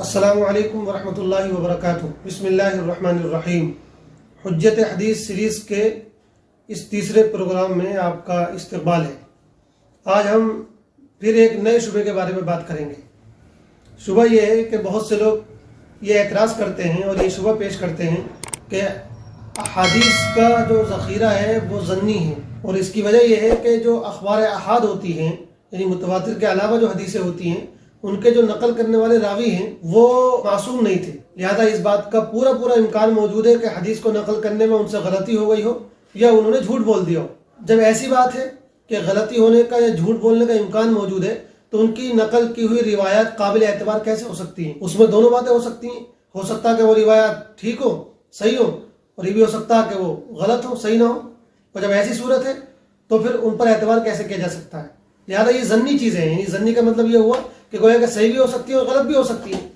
السلام علیکم ورحمۃ اللہ وبرکاتہ۔ بسم اللہ الرحمن الرحیم۔ حجت حدیث سیریز کے اس تیسرے پروگرام میں آپ کا استقبال ہے۔ آج ہم پھر ایک نئے شبے کے بارے میں بات کریں گے۔ شبہ یہ ہے کہ بہت سے لوگ یہ اعتراض کرتے ہیں اور یہ شبہ پیش کرتے ہیں کہ احادیث کا جو ذخیرہ ہے وہ ظنی ہے، اور اس کی وجہ یہ ہے کہ جو اخبار احاد ہوتی ہیں، یعنی متواتر کے علاوہ جو حدیثیں ہوتی ہیں، ان کے جو نقل کرنے والے راوی ہیں وہ معصوم نہیں تھے، لہذا اس بات کا پورا امکان موجود ہے کہ حدیث کو نقل کرنے میں ان سے غلطی ہو گئی ہو یا انہوں نے جھوٹ بول دیا ہو۔ جب ایسی بات ہے کہ غلطی ہونے کا یا جھوٹ بولنے کا امکان موجود ہے تو ان کی نقل کی ہوئی روایات قابل اعتبار کیسے ہو سکتی ہیں؟ اس میں دونوں باتیں ہو سکتی ہیں، ہو سکتا ہے کہ وہ روایات ٹھیک ہو، صحیح ہو، اور یہ بھی ہو سکتا ہے کہ وہ غلط ہو، صحیح نہ ہو۔ اور جب ایسی صورت ہے تو پھر ان پر اعتبار کیسے کیا جا سکتا ہے؟ لہذا یہ ظنی چیزیں ہیں، یعنی ظنی کا مطلب یہ ہوا کہ گویا کہ صحیح بھی ہو سکتی ہے اور غلط بھی ہو سکتی ہیں،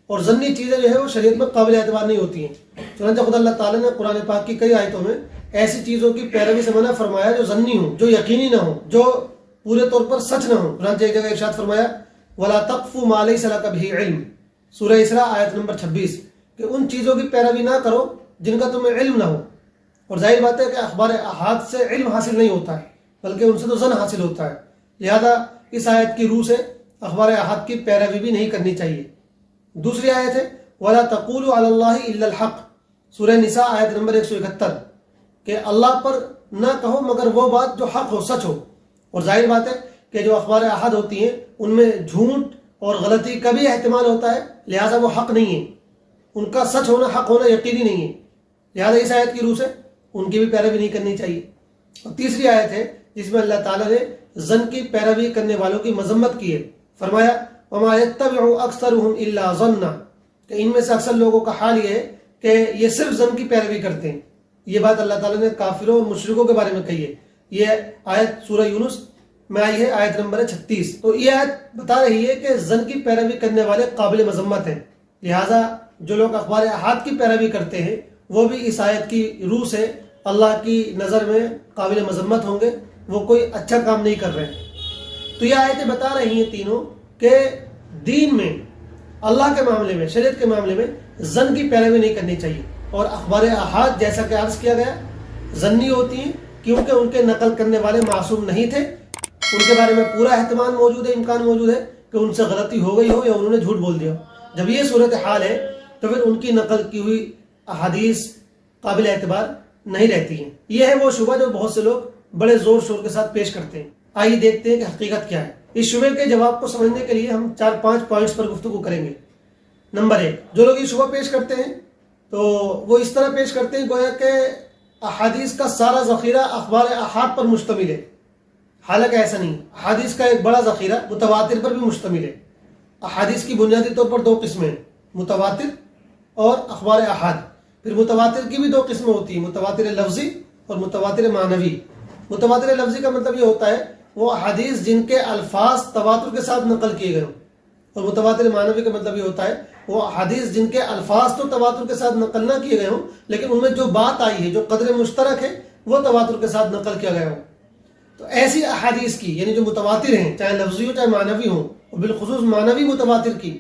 اور ظنی چیزیں جو ہے وہ شریعت میں قابل اعتبار نہیں ہوتی ہیں۔ چنانچہ خدا اللہ تعالیٰ نے قرآن پاک کی کئی آیتوں میں ایسی چیزوں کی پیروی سے منع فرمایا جو ظنی ہوں، جو یقینی نہ ہو، جو پورے طور پر سچ نہ ہو۔ چنانچہ ایک جگہ ارشاد فرمایا وَلَا تَقْفُ مَا لَيْسَ لَكَ بِهِ عِلْمٌ، سورہ اسراء آیت نمبر 26، کہ ان چیزوں کی پیروی نہ کرو جن کا تمہیں علم نہ ہو۔ اور ظاہر بات ہے کہ اخبار احاد سے علم حاصل نہیں ہوتا ہے بلکہ ان سے تو ظن حاصل ہوتا ہے، لہذا اس آیت کی روح سے اخبار احاد کی پیروی بھی نہیں کرنی چاہیے۔ دوسری آیت ہے وَلَا تَقُولُوا عَلَى اللَّهِ إِلَّا الْحَقَّ، سورہ نساء آیت نمبر 171، کہ اللہ پر نہ کہو مگر وہ بات جو حق ہو، سچ ہو۔ اور ظاہر بات ہے کہ جو اخبار احاد ہوتی ہیں ان میں جھوٹ اور غلطی کا بھی احتمال ہوتا ہے، لہذا وہ حق نہیں ہے، ان کا سچ ہونا، حق ہونا یقینی نہیں ہے، لہذا اس آیت کی روح سے ان کی بھی پیروی نہیں کرنی چاہیے۔ اور تیسری آیت ہے جس میں اللہ تعالیٰ نے ظن کی پیروی کرنے والوں کی مذمت کی ہے، فرمایا وَمَا يَتَّبِعُ أَكْثَرُهُمْ إِلَّا ظَنًّا، کہ ان میں سے اکثر لوگوں کا حال یہ ہے کہ یہ صرف ظن کی پیروی کرتے ہیں۔ یہ بات اللہ تعالیٰ نے کافروں اور مشرکوں کے بارے میں کہی ہے۔ یہ آیت سورہ یونس میں آئی ہے، آیت نمبر 36۔ تو یہ آیت بتا رہی ہے کہ ظن کی پیروی کرنے والے قابل مذمت ہیں، لہٰذا جو لوگ اخبار احاد کی پیروی کرتے ہیں وہ بھی اس آیت کی روح سے اللہ کی نظر میں قابل مذمت ہوں گے، وہ کوئی اچھا کام نہیں کر رہے ہیں۔ تو یہ آیتیں بتا رہی ہیں تینوں کہ دین میں، اللہ کے معاملے میں، شریعت کے معاملے میں ظن کی پیروی نہیں کرنی چاہیے، اور اخبار احاد جیسا کہ عرض کیا گیا ظنی ہوتی ہیں کیونکہ ان کے نقل کرنے والے معصوم نہیں تھے، ان کے بارے میں پورا احتمال موجود ہے، امکان موجود ہے کہ ان سے غلطی ہو گئی ہو یا انہوں نے جھوٹ بول دیا ہو۔ جب یہ صورتحال ہے تو پھر ان کی نقل کی ہوئی احادیث قابل اعتبار نہیں رہتی ہیں۔ یہ ہے وہ شبہ جو بہت سے لوگ بڑے زور شور کے ساتھ پیش کرتے ہیں۔ آئیے دیکھتے ہیں کہ حقیقت کیا ہے۔ اس شبہ کے جواب کو سمجھنے کے لیے ہم 4-5 پوائنٹس پر گفتگو کریں گے۔ نمبر 1، جو لوگ یہ شبہ پیش کرتے ہیں تو وہ اس طرح پیش کرتے ہیں گویا کہ احادیث کا سارا ذخیرہ اخبار احاد پر مشتمل ہے، حالانکہ ایسا نہیں۔ احادیث کا ایک بڑا ذخیرہ متواتر پر بھی مشتمل ہے۔ احادیث کی بنیادی طور پر 2 قسمیں ہیں، متواتر اور اخبار احاد۔ پھر متواتر کی بھی 2 قسمیں ہوتی ہیں، متواتر لفظی اور متواتر معنوی۔ متواتر لفظی کا مطلب یہ ہوتا ہے وہ احادیث جن کے الفاظ تواتر کے ساتھ نقل کیے گئے ہوں، اور متواتر معنوی کا مطلب یہ ہوتا ہے وہ احادیث جن کے الفاظ تو تواتر کے ساتھ نقل نہ کیے گئے ہوں لیکن ان میں جو بات آئی ہے، جو قدر مشترک ہے، وہ تواتر کے ساتھ نقل کیا گیا ہو۔ تو ایسی احادیث کی، یعنی جو متواتر ہیں، چاہے لفظی ہو چاہے معنوی ہوں، اور بالخصوص معنوی متواتر کی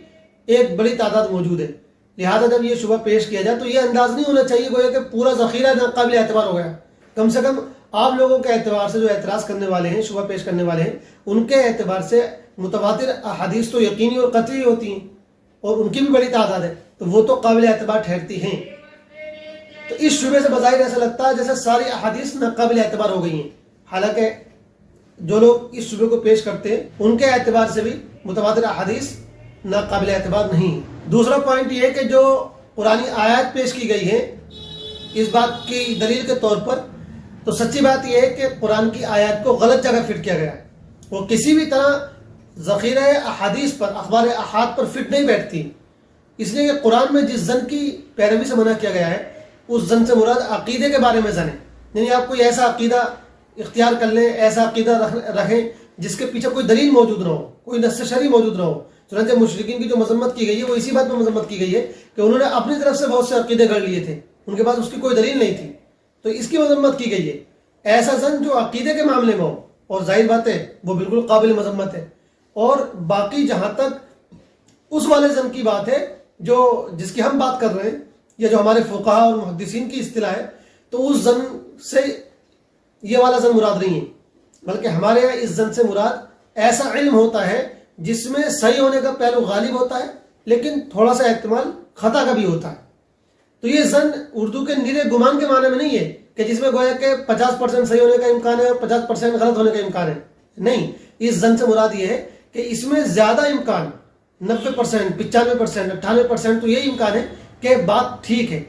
ایک بڑی تعداد موجود ہے۔ لہذا جب یہ شبہ پیش کیا جائے تو یہ انداز نہیں ہونا چاہیے گویا کہ پورا ذخیرہ ناقابل اعتبار ہو گیا۔ کم سے کم آپ لوگوں کے اعتبار سے جو اعتراض کرنے والے ہیں، شبہ پیش کرنے والے ہیں، ان کے اعتبار سے متواتر احادیث تو یقینی اور قطعی ہوتی ہیں اور ان کی بھی بڑی تعداد ہے، تو وہ تو قابل اعتبار ٹھہرتی ہیں۔ تو اس شبہ سے بظاہر ایسا لگتا ہے جیسے ساری احادیث ناقابل اعتبار ہو گئی ہیں، حالانکہ جو لوگ اس شبہ کو پیش کرتے ہیں ان کے اعتبار سے بھی متواتر احادیث ناقابل اعتبار نہیں ہے۔ دوسرا پوائنٹ یہ ہے کہ جو قرآنی آیات پیش کی گئی ہے اس بات کی دلیل کے طور پر، تو سچی بات یہ ہے کہ قرآن کی آیات کو غلط جگہ فٹ کیا گیا ہے، وہ کسی بھی طرح ذخیرہ احادیث پر، اخبار احاد پر فٹ نہیں بیٹھتی، اس لیے کہ قرآن میں جس ظن کی پیروی سے منع کیا گیا ہے اس ظن سے مراد عقیدے کے بارے میں ظن ہے، یعنی آپ کوئی ایسا عقیدہ اختیار کر لیں، ایسا عقیدہ رکھیں جس کے پیچھے کوئی دلیل موجود نہ ہو، کوئی نص شرعی موجود نہ ہو۔ چنانچہ مشرکین کی جو مذمت کی گئی ہے وہ اسی بات میں مذمت کی گئی ہے کہ انہوں نے اپنی طرف سے بہت سے عقیدے گھڑ لیے تھے، ان کے پاس اس کی کوئی دلیل نہیں تھی، تو اس کی مذمت کی گئی ہے۔ ایسا ظن جو عقیدے کے معاملے میں ہو، اور ظاہر بات ہے وہ بالکل قابل مذمت ہے۔ اور باقی جہاں تک اس والے زن کی بات ہے جس کی ہم بات کر رہے ہیں، یا جو ہمارے فقہاء اور محدثین کی اصطلاح ہے، تو اس زن سے یہ والا زن مراد نہیں ہے، بلکہ ہمارے یہاں اس زن سے مراد ایسا علم ہوتا ہے جس میں صحیح ہونے کا پہلو غالب ہوتا ہے لیکن تھوڑا سا احتمال خطا کا بھی ہوتا ہے۔ تو یہ زن اردو کے نیرے گمان کے معنی میں نہیں ہے کہ جس میں گویا کہ 50% صحیح ہونے کا امکان ہے اور 50% غلط ہونے کا امکان ہے، نہیں، اس زن سے مراد یہ ہے کہ اس میں زیادہ امکان 90%، 95%، 98% تو یہی امکان ہے کہ بات ٹھیک ہے،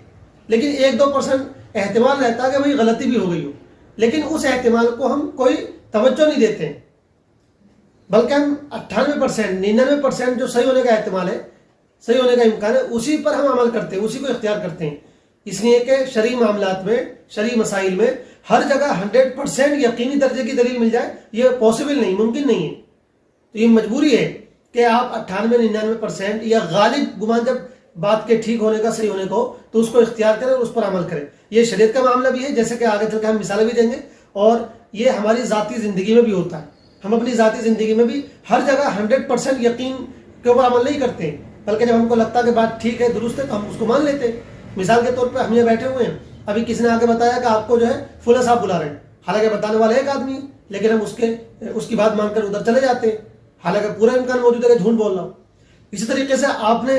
لیکن 1-2% احتمال رہتا ہے کہ بھئی غلطی بھی ہو گئی ہو، لیکن اس احتمال کو ہم کوئی توجہ نہیں دیتے ہیں، بلکہ ہم 98%، 99% جو صحیح ہونے کا احتمال ہے، صحیح ہونے کا امکان ہے، اسی پر ہم عمل کرتے ہیں، اسی کو اختیار کرتے ہیں۔ اس لیے کہ شرعی معاملات میں، شرعی مسائل میں ہر جگہ 100% یقینی درجے کی دلیل مل جائے، یہ پاسبل نہیں، ممکن نہیں ہے۔ تو یہ مجبوری ہے کہ آپ 98-99% یا غالب گمان جب بات کے ٹھیک ہونے کا، صحیح ہونے کو، تو اس کو اختیار کریں اور اس پر عمل کریں۔ یہ شریعت کا معاملہ بھی ہے، جیسے کہ آگے چل کے ہم مثالیں بھی دیں گے، اور یہ ہماری ذاتی زندگی میں بھی ہوتا ہے۔ ہم اپنی ذاتی زندگی میں بھی ہر جگہ 100% یقین کے اوپر عمل نہیں کرتے ہیں، بلکہ جب ہم کو لگتا ہے کہ بات ٹھیک ہے، درست ہے، تو ہم اس کو مان لیتے ہیں۔ مثال کے طور پہ ہم یہ بیٹھے ہوئے ہیں، ابھی کسی نے آگے بتایا کہ آپ کو جو ہے فلاں صاحب بلا رہے ہیں، حالانکہ بتانے والا ایک آدمی ہے، لیکن ہم اس کی بات مان کر ادھر چلے جاتے ہیں، حالانکہ پورا امکان موجود ہے کہ جھوٹ بول رہا ہوں۔ اسی طریقے سے آپ نے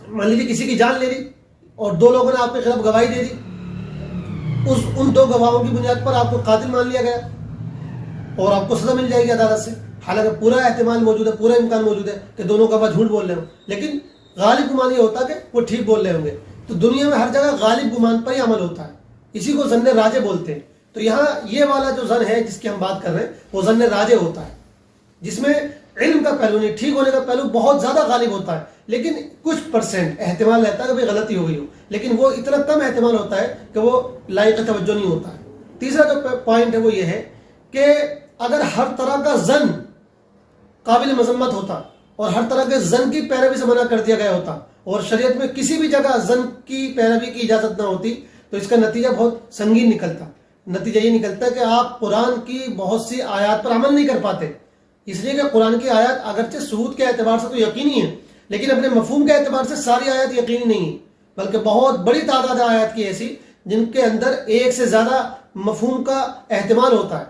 مان لیجیے کسی کی جان لے لی اور 2 لوگوں نے آپ کے خلاف گواہی دے دی، ان 2 گواہوں کی بنیاد پر آپ کو قاتل مان لیا گیا اور آپ کو سزا مل جائے گی عدالت سے، حالانکہ پورا احتمال موجود ہے، پورا امکان موجود ہے کہ دونوں گواہ جھوٹ بول رہے ہوں، لیکن غالب گمان یہ ہوتا کہ وہ ٹھیک بول رہے ہوں گے۔ تو دنیا میں ہر جگہ غالب گمان پر ہی عمل ہوتا ہے، اسی کو ظن راجع بولتے ہیں۔ تو یہاں یہ والا جو ظن ہے جس کی ہم بات کر رہے ہیں، وہ ظن راجع ہوتا ہے، جس میں علم کا پہلو نہیں، ٹھیک ہونے کا پہلو بہت زیادہ غالب ہوتا ہے، لیکن کچھ % احتمال رہتا ہے کہ بھئی غلطی ہو گئی ہو، لیکن وہ اتنا کم احتمال ہوتا ہے کہ وہ لائق توجہ نہیں ہوتا ہے۔ تیسرا جو پوائنٹ ہے وہ یہ ہے کہ اگر ہر طرح کا ظن قابل مذمت ہوتا اور ہر طرح کے ظن کی پیروی سے منع کر دیا گیا ہوتا اور شریعت میں کسی بھی جگہ ظن کی پیروی کی اجازت نہ ہوتی، تو اس کا نتیجہ بہت سنگین نکلتا۔ نتیجہ یہ نکلتا ہے کہ آپ قرآن کی بہت سی آیات پر عمل نہیں کر پاتے، اس لیے کہ قرآن کی آیات اگرچہ ثبوت کے اعتبار سے تو یقینی ہے، لیکن اپنے مفہوم کے اعتبار سے ساری آیات یقینی نہیں ہیں، بلکہ بہت بڑی تعداد آیات کی ایسی جن کے اندر ایک سے زیادہ مفہوم کا احتمال ہوتا ہے۔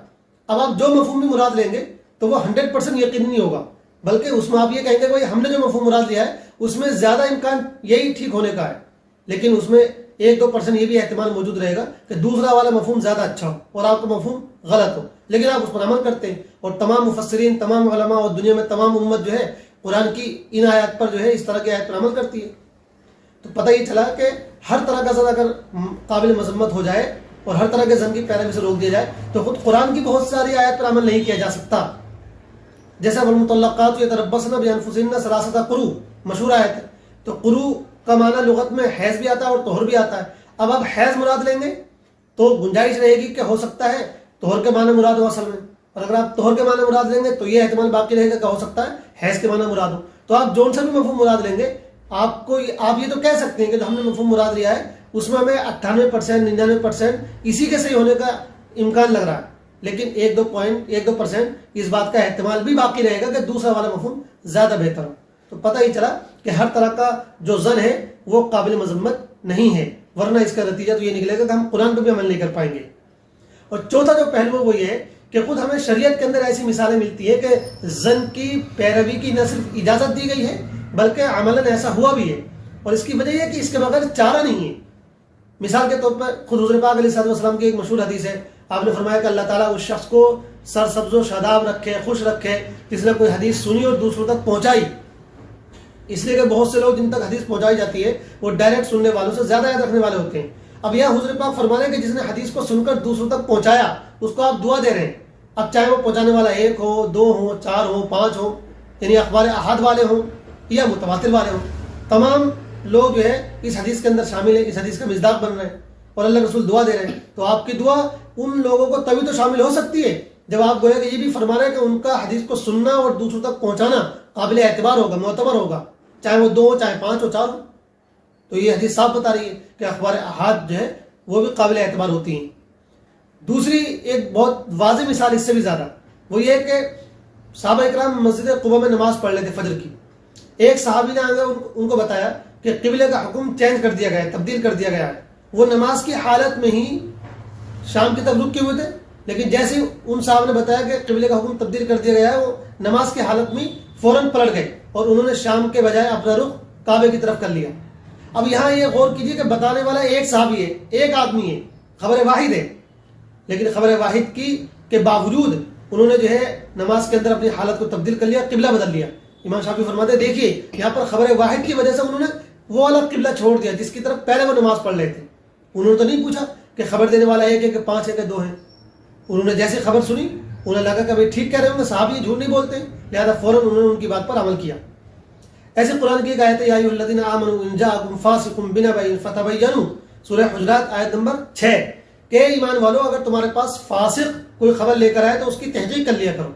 اب آپ جو مفہوم بھی مراد لیں گے تو وہ 100% یقینی نہیں ہوگا، بلکہ اس میں آپ یہ کہیں گے کہ ہم نے جو مفہوم مراد لیا ہے اس میں زیادہ امکان یہی ٹھیک ہونے کا ہے، لیکن اس میں 1-2% یہ بھی احتمال موجود رہے گا کہ دوسرا والا مفہوم زیادہ اچھا ہو اور آپ کا مفہوم غلط ہو، لیکن آپ اس پر عمل کرتے ہیں۔ اور تمام مفسرین، تمام علماء اور دنیا میں تمام امت جو ہے قرآن کی ان آیات پر جو ہے اس طرح کی آیات پر عمل کرتی ہے۔ تو پتہ یہ چلا کہ ہر طرح کا ظن اگر قابل مذمت ہو جائے اور ہر طرح کے ظن کی پیروی سے روک دیا جائے تو خود قرآن کی بہت ساری آیات پر عمل نہیں کیا جا سکتا، جیسے والمطلقات یتربصن بانفسهن ثلاثة قروء، مشہور آیت ہے۔ تو قروء کا معنی لغت میں حیض بھی آتا ہے اور طہر بھی آتا ہے۔ اب آپ حیض مراد لیں گے تو گنجائش رہے گی کہ ہو سکتا ہے طہر کے معنی مراد ہو اصل میں، اور اگر آپ طہر کے معنی مراد لیں گے تو یہ احتمال باقی رہے گا کہ ہو سکتا ہے حیض کے معنی مراد ہو۔ تو آپ جون سا بھی مفہوم مراد لیں گے، آپ یہ تو کہہ سکتے ہیں کہ جو ہم نے مفہوم مراد لیا ہے اس میں ہمیں 98%، 99% اسی کے صحیح ہونے کا امکان لگ رہا ہے، لیکن 1-2% اس بات کا احتمال بھی باقی رہے گا کہ دوسرا والا مفہوم زیادہ بہتر ہو۔ تو پتہ ہی چلا کہ ہر طرح کا جو ظن ہے وہ قابل مذمت نہیں ہے، ورنہ اس کا نتیجہ تو یہ نکلے گا کہ ہم قرآن پہ بھی عمل نہیں کر پائیں گے۔ اور چوتھا جو پہلو ہے وہ یہ ہے کہ خود ہمیں شریعت کے اندر ایسی مثالیں ملتی ہے کہ ظن کی پیروی کی نہ صرف اجازت دی گئی ہے بلکہ عملاً ایسا ہوا بھی ہے، اور اس کی وجہ یہ ہے کہ اس کے بغیر چارہ نہیں ہے۔ مثال کے طور پر خود حضور پاک علیہ السلام کی ایک مشہور حدیث ہے، آپ نے فرمایا کہ اللہ تعالیٰ اس شخص کو سرسبز و شاداب رکھے، خوش رکھے جس نے کوئی حدیث سنی اور دوسروں تک پہنچائی، اس لیے کہ بہت سے لوگ جن تک حدیث پہنچائی جاتی ہے وہ ڈائریکٹ سننے والوں سے زیادہ یاد رکھنے والے ہوتے ہیں۔ اب یہاں حضور پاک فرما رہے ہیں کہ جس نے حدیث کو سن کر دوسروں تک پہنچایا اس کو آپ دعا دے رہے ہیں، اب چاہے وہ پہنچانے والا 1 ہو، 2 ہو، 4 ہو، 5 ہو، یعنی اخبار احاد والے ہوں یا متواتر والے ہوں، تمام لوگ جو ہے اس حدیث کے اندر شامل ہیں، اس حدیث کا مصداق بن رہے ہیں اور اللہ رسول دعا دے رہے ہیں۔ تو آپ کی دعا ان لوگوں کو تبھی تو شامل ہو سکتی ہے جب آپ گویا کہ یہ بھی فرما رہے ہیں کہ ان کا حدیث کو سننا اور دوسروں تک پہنچانا قابل اعتبار ہوگا، معتبر ہوگا، چاہے وہ 2 ہو، چاہے 5 ہو، 4 ہو۔ تو یہ حدیث صاف بتا رہی ہے کہ اخبار احاد جو ہے وہ بھی قابل اعتبار ہوتی ہیں۔ دوسری ایک بہت واضح مثال اس سے بھی زیادہ وہ یہ ہے کہ صحابہ اکرام مسجد قباء میں نماز پڑھ لیتے فجر کی، ایک صحابی نے آگے ان کو بتایا کہ قبلے کا حکم چینج کر دیا گیا ہے، تبدیل کر دیا گیا ہے. وہ نماز کی حالت میں ہی شام کی طرف رک کے ہوئے تھے، لیکن جیسے ان صاحب نے بتایا کہ قبلے کا حکم تبدیل کر دیا گیا ہے، وہ نماز کی حالت میں فوراً پلٹ گئے اور انہوں نے شام کے بجائے اپنا رخ کعبے کی طرف کر لیا. اب یہاں یہ غور کیجئے کہ بتانے والا ایک صحابی ہے، ایک آدمی ہے، خبر واحد ہے، لیکن خبر واحد کی کے باوجود انہوں نے جو ہے نماز کے اندر اپنی حالت کو تبدیل کر لیا، قبلہ بدل لیا. امام شافعی فرماتے ہیں دیکھیے یہاں پر خبر واحد کی وجہ سے انہوں نے وہ والا قبلہ چھوڑ دیا جس کی طرف پہلے وہ نماز پڑھ رہے تھے. انہوں نے تو نہیں پوچھا کہ خبر دینے والا ایک ہے کہ 5 ہے کہ 2 ہیں. انہوں نے جیسے خبر سنی انہیں لگا کہ بھائی ٹھیک کہہ رہے ہوں گے، صحابی جھوٹ نہیں بولتے، لہذا فوراً انہوں نے ان کی بات پر عمل کیا. ایسے قرآن کی ایک آیت ہے یا ایھا الذین آمنوا ان جاءکم فاسق بنبأ فتبینوا، سورہ حجرات آیت نمبر 6 کہ ایمان والو اگر تمہارے پاس فاسق کوئی خبر لے کر آئے تو اس کی تحقیق کر لیا کرو.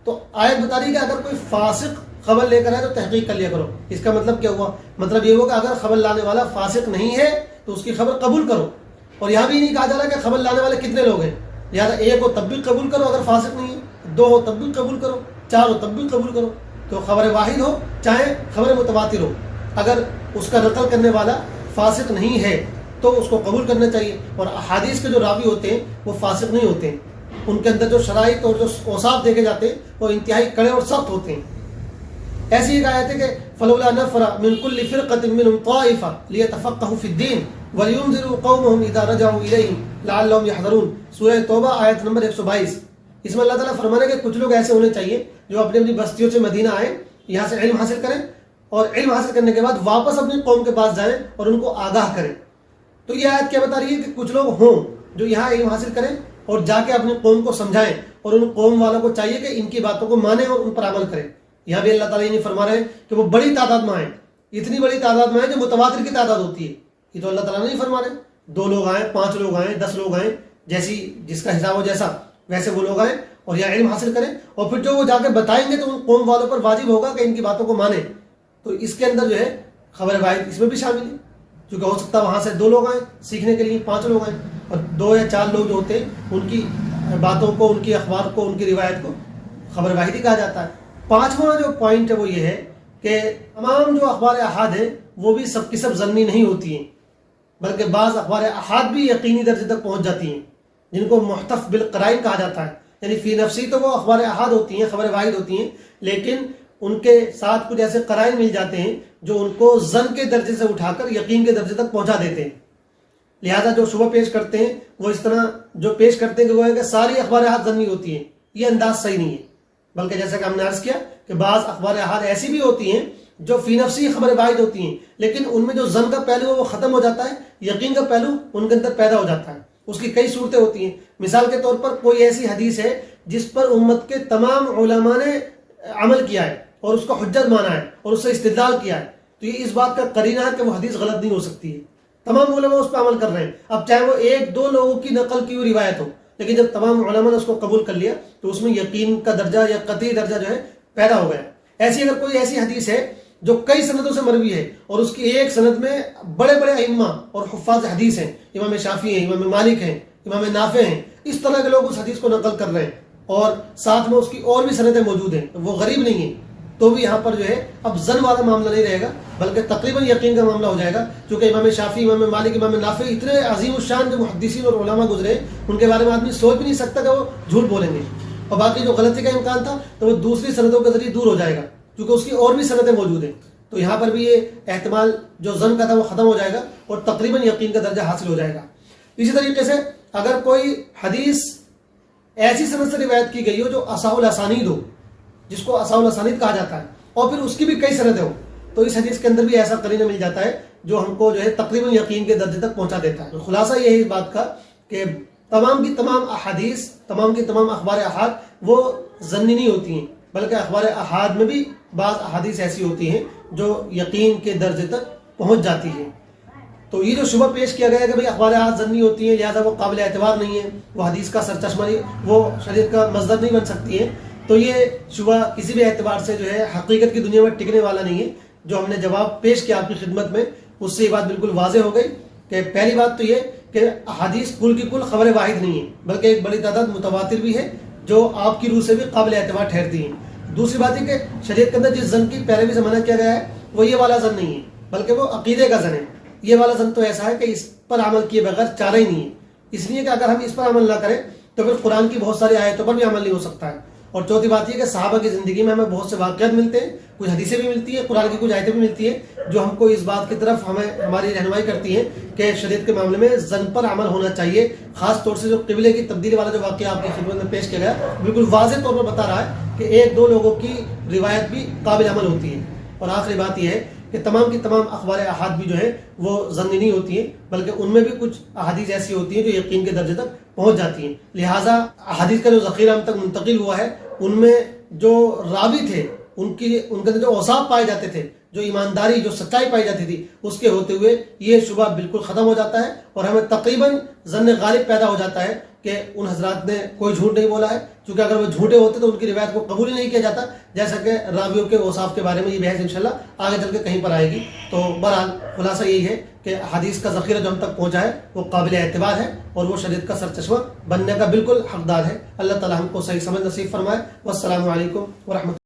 تو آیت بتا رہی ہے کہ اگر کوئی فاسق خبر لے کر آئے تو تحقیق کر لیا کرو. اس کا مطلب کیا ہوا؟ مطلب یہ ہوا کہ اگر خبر لانے والا فاسق نہیں ہے تو اس کی خبر قبول کرو. اور یہاں بھی نہیں کہا جا رہا کہ خبر لانے والے کتنے لوگ ہیں، لہٰذا 1 ہو تب بھی قبول کرو اگر فاسق نہیں ہے، 2 ہو تب بھی قبول کرو، 4 ہو تب بھی قبول کرو. تو خبر واحد ہو چاہے خبر متواتر ہو، اگر اس کا نقل کرنے والا فاسق نہیں ہے تو اس کو قبول کرنا چاہیے. اور احادیث کے جو راوی ہوتے ہیں وہ فاسق نہیں ہوتے ہیں، ان کے اندر جو شرائط اور جو اوصاف دیکھے جاتے ہیں وہ انتہائی کڑے اور سخت ہوتے ہیں. ایسی ایک آیت ہے کہ فلولا نفر من كل فرقة منهم طائفة ليتفقهوا في الدين ولينذروا قومهم اذا رجعوا اليهم لعلهم يحذرون، سورہ توبہ آیت نمبر 122. اس میں اللہ تعالیٰ فرمانے کہ کچھ لوگ ایسے ہونے چاہیے جو اپنی اپنی بستیوں سے مدینہ آئیں، یہاں سے علم حاصل کریں اور علم حاصل کرنے کے بعد واپس اپنی قوم کے پاس جائیں اور ان کو آگاہ کریں. تو یہ آیت کیا بتا رہی ہے کہ کچھ لوگ ہوں جو یہاں علم حاصل کریں اور جا کے اپنی قوم کو سمجھائیں، اور ان قوم والوں کو چاہیے کہ ان کی باتوں کو مانیں اور ان پر عمل کریں. یہاں بھی اللہ تعالیٰ یہ فرما رہے ہیں کہ وہ بڑی تعداد میں آئیں، اتنی بڑی تعداد میں آئیں جو متواتر کی تعداد ہوتی ہے. یہ تو اللہ تعالیٰ نہیں فرما رہے 2 لوگ آئیں، 5 لوگ آئیں، 10 لوگ آئیں، جیسی جس کا حساب ہو جیسا ویسے وہ لوگ آئیں اور یہاں علم حاصل کریں، اور پھر جو وہ جا کے بتائیں گے تو ان قوم والوں پر واجب ہوگا کہ ان کی باتوں کو مانیں. تو اس کے اندر جو ہے خبر واحد اس میں بھی شامل ہے، کیونکہ ہو سکتا ہے وہاں سے 2 لوگ آئیں سیکھنے کے لیے، 5 لوگ آئیں، اور 2 یا 4 لوگ جو ہوتے ہیں ان کی باتوں کو، ان کی اخبار کو، ان کی روایت کو خبر واحد ہی کہا جاتا ہے. 5واں جو پوائنٹ ہے وہ یہ ہے کہ تمام جو اخبار احاد ہیں وہ بھی سب کی سب ضمنی نہیں ہوتی ہیں، بلکہ بعض اخبار احاد بھی یقینی درجے تک پہنچ جاتی ہیں جن کو محتف بالقرائن کہا جاتا ہے. یعنی فی نفسی تو وہ اخبار احاد ہوتی ہیں، خبر واحد ہوتی ہیں، لیکن ان کے ساتھ کچھ ایسے قرائن مل جاتے ہیں جو ان کو ظن کے درجے سے اٹھا کر یقین کے درجے تک پہنچا دیتے ہیں. لہذا جو شبہ پیش کرتے ہیں وہ اس طرح جو پیش کرتے ہیں کہ وہ ہے کہ ساری اخبار احاد ضمنی ہوتی ہیں، یہ انداز صحیح نہیں ہے. بلکہ جیسا کہ ہم نے عرض کیا کہ بعض اخبار احاد ایسی بھی ہوتی ہیں جو فی نفسی خبر واحد ہوتی ہیں، لیکن ان میں جو ظن کا پہلو ہے وہ ختم ہو جاتا ہے، یقین کا پہلو ان کے اندر پیدا ہو جاتا ہے. اس کی کئی صورتیں ہوتی ہیں. مثال کے طور پر کوئی ایسی حدیث ہے جس پر امت کے تمام علماء نے عمل کیا ہے اور اس کو حجت مانا ہے اور اس سے استدلال کیا ہے، تو یہ اس بات کا قرینہ ہے کہ وہ حدیث غلط نہیں ہو سکتی ہے. تمام علماء اس پہ عمل کر رہے ہیں، اب چاہے وہ 1-2 لوگوں کی نقل کی ہوئی روایت ہو، لیکن جب تمام علماء نے اس کو قبول کر لیا تو اس میں یقین کا درجہ یا قطعی درجہ جو ہے پیدا ہو گیا. ایسی اگر کوئی ایسی حدیث ہے جو کئی سندوں سے مروی ہے اور اس کی ایک سند میں بڑے بڑے ائمہ اور حفاظ حدیث ہیں، امام شافعی ہیں، امام مالک ہیں، امام نافع ہیں، اس طرح کے لوگ اس حدیث کو نقل کر رہے ہیں اور ساتھ میں اس کی اور بھی سندیں موجود ہیں، وہ غریب نہیں ہیں، تو بھی یہاں پر جو ہے اب ظن والا معاملہ نہیں رہے گا بلکہ تقریباً یقین کا معاملہ ہو جائے گا. چونکہ امام شافعی، امام مالک، امام نافع اتنے عظیم الشان جو محدثین اور علماء گزرے، ان کے بارے میں آدمی سوچ بھی نہیں سکتا کہ وہ جھوٹ بولیں گے، اور باقی جو غلطی کا امکان تھا تو وہ دوسری سندوں کے ذریعے دور ہو جائے گا کیونکہ اس کی اور بھی سندیں موجود ہیں. تو یہاں پر بھی یہ احتمال جو ظن کا تھا وہ ختم ہو جائے گا اور تقریباً یقین کا درجہ حاصل ہو جائے گا. اسی طریقے سے اگر کوئی حدیث ایسی سند سے روایت کی گئی ہو جو اصح الاسانید ہو، جس کو اصح الاسانید کہا جاتا ہے، اور پھر اس کی بھی کئی سندیں ہوں، تو اس حدیث کے اندر بھی ایسا قرینہ مل جاتا ہے جو ہم کو جو ہے تقریباً یقین کے درجے تک پہنچا دیتا ہے. خلاصہ یہ ہے اس بات کا کہ تمام کی تمام احادیث، تمام کی تمام اخبار احاد وہ ضمنی نہیں ہوتی ہیں، بلکہ اخبار احاد میں بھی بعض احادیث ایسی ہوتی ہیں جو یقین کے درجے تک پہنچ جاتی ہیں. تو یہ جو شبہ پیش کیا گیا ہے کہ بھئی اخبار احاد ضمنی ہوتی ہیں لہذا وہ قابل اعتبار نہیں ہے، وہ حدیث کا سرچشمہ نہیں، وہ شریعت کا مصدر نہیں بن سکتی ہے، تو یہ شبہ کسی بھی اعتبار سے جو ہے حقیقت کی دنیا میں ٹکنے والا نہیں ہے. جو ہم نے جواب پیش کیا آپ کی خدمت میں، اس سے یہ بات بالکل واضح ہو گئی کہ پہلی بات تو یہ کہ احادیث کل کی کل خبر واحد نہیں ہے، بلکہ ایک بڑی تعداد متواتر بھی ہے جو آپ کی روح سے بھی قابل اعتبار ٹھہرتی ہیں. دوسری بات ہے کہ شریعت کے اندر جس زن کی پیروی سے منع کیا گیا ہے وہ یہ والا زن نہیں ہے، بلکہ وہ عقیدے کا زن ہے۔ یہ والا زن تو ایسا ہے کہ اس پر عمل کیے بغیر چارہ ہی نہیں ہے، اس لیے کہ اگر ہم اس پر عمل نہ کریں تو پھر قرآن کی بہت ساری آیتوں پر بھی عمل نہیں ہو سکتا ہے۔ اور چوتھی بات یہ کہ صحابہ کی زندگی میں ہمیں بہت سے واقعات ملتے ہیں، کچھ حدیثیں بھی ملتی ہیں، قرآن کی کچھ آیتیں بھی ملتی ہیں جو ہم کو اس بات کی طرف ہماری رہنمائی کرتی ہیں کہ شریعت کے معاملے میں زن پر عمل ہونا چاہیے۔ خاص طور سے جو قبلے کی تبدیلی والا جو واقعہ آپ کی خدمت میں پیش کیا گیا بالکل واضح طور پر بتا رہا ہے کہ ایک دو لوگوں کی روایت بھی قابل عمل ہوتی ہے۔ اور آخری بات یہ ہے کہ تمام کی تمام اخبار احاد بھی جو ہیں وہ ظنی نہیں ہوتی ہیں، بلکہ ان میں بھی کچھ احادیث ایسی ہوتی ہیں جو یقین کے درجے تک پہنچ جاتی ہیں۔ لہٰذا احادیث کا جو ذخیرہ ہم تک منتقل ہوا ہے ان میں جو راوی تھے ان کے اندر جو اوصاف پائے جاتے تھے، جو ایمانداری جو سچائی پائی جاتی تھی، اس کے ہوتے ہوئے یہ شبہ بالکل ختم ہو جاتا ہے اور ہمیں تقریباً ظن غالب پیدا ہو جاتا ہے کہ ان حضرات نے کوئی جھوٹ نہیں بولا ہے، کیونکہ اگر وہ جھوٹے ہوتے تو ان کی روایت کو قبول ہی نہیں کیا جاتا، جیسا کہ راویوں کے اوصاف کے بارے میں یہ بحث انشاءاللہ آگے چل کے کہیں پر آئے گی۔ تو بہرحال خلاصہ یہی ہے کہ حدیث کا ذخیرہ جو ہم تک پہنچا ہے وہ قابل اعتبار ہے اور وہ شریعت کا سرچشمہ بننے کا بالکل حقدار ہے۔ اللہ تعالی ہم کو صحیح سمجھ نصیب فرمائے۔ والسلام علیکم ورحمۃ اللہ۔